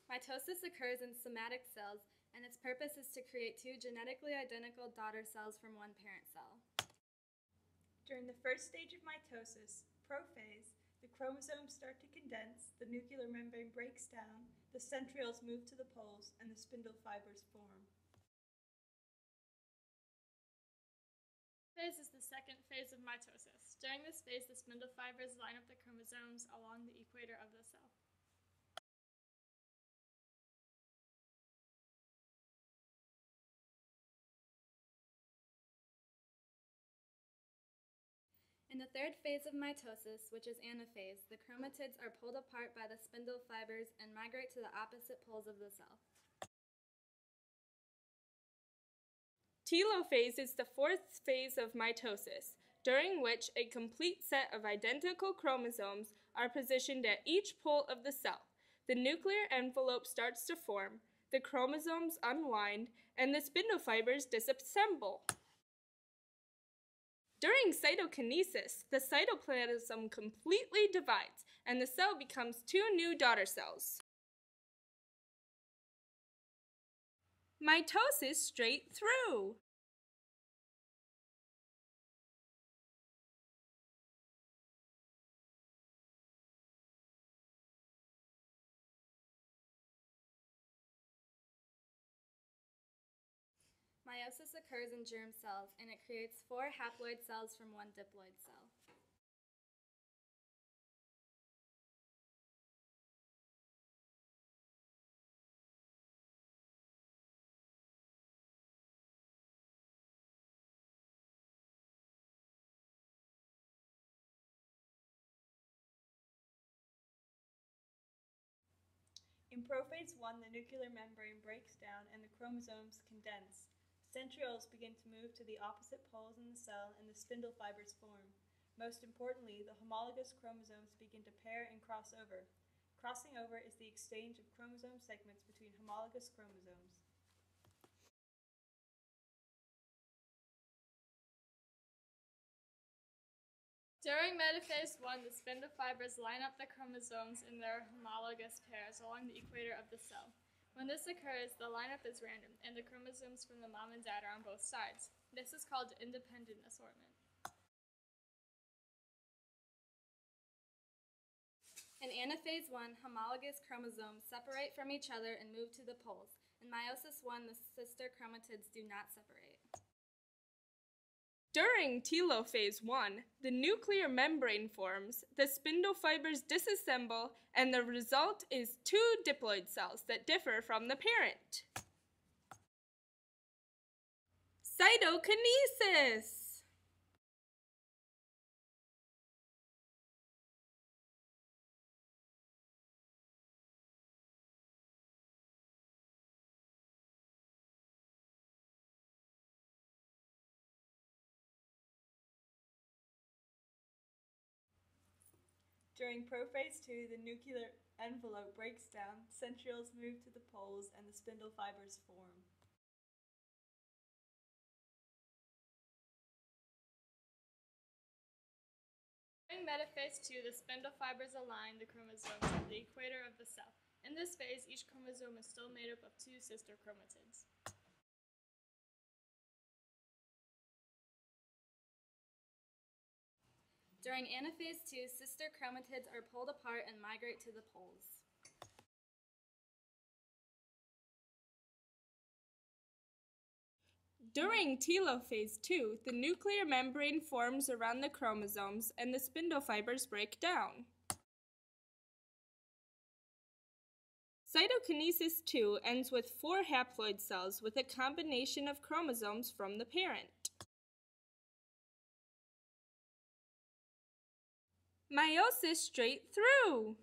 Mitosis occurs in somatic cells, and its purpose is to create two genetically identical daughter cells from one parent cell. During the first stage of mitosis, prophase, the chromosomes start to condense, the nuclear membrane breaks down, the centrioles move to the poles, and the spindle fibers form. Phase is the second phase of mitosis. During this phase, the spindle fibers line up the chromosomes along the equator of the cell. In the third phase of mitosis, which is anaphase, the chromatids are pulled apart by the spindle fibers and migrate to the opposite poles of the cell. Telophase is the fourth phase of mitosis, during which a complete set of identical chromosomes are positioned at each pole of the cell. The nuclear envelope starts to form, the chromosomes unwind, and the spindle fibers disassemble. During cytokinesis, the cytoplasm completely divides, and the cell becomes two new daughter cells. Mitosis straight through. Meiosis occurs in germ cells, and it creates 4 haploid cells from one diploid cell. In prophase 1, the nuclear membrane breaks down and the chromosomes condense. Centrioles begin to move to the opposite poles in the cell and the spindle fibers form. Most importantly, the homologous chromosomes begin to pair and cross over. Crossing over is the exchange of chromosome segments between homologous chromosomes. During metaphase 1, the spindle fibers line up the chromosomes in their homologous pairs along the equator of the cell. When this occurs, the lineup is random, and the chromosomes from the mom and dad are on both sides. This is called independent assortment. In anaphase 1, homologous chromosomes separate from each other and move to the poles. In meiosis 1, the sister chromatids do not separate. During telophase 1, the nuclear membrane forms, the spindle fibers disassemble, and the result is 2 diploid cells that differ from the parent. Cytokinesis! During prophase 2, the nuclear envelope breaks down, centrioles move to the poles, and the spindle fibers form. During metaphase 2, the spindle fibers align the chromosomes at the equator of the cell. In this phase, each chromosome is still made up of 2 sister chromatids. During anaphase 2, sister chromatids are pulled apart and migrate to the poles. During telophase 2, the nuclear membrane forms around the chromosomes and the spindle fibers break down. Cytokinesis 2 ends with 4 haploid cells with a combination of chromosomes from the parent. Meiosis straight through.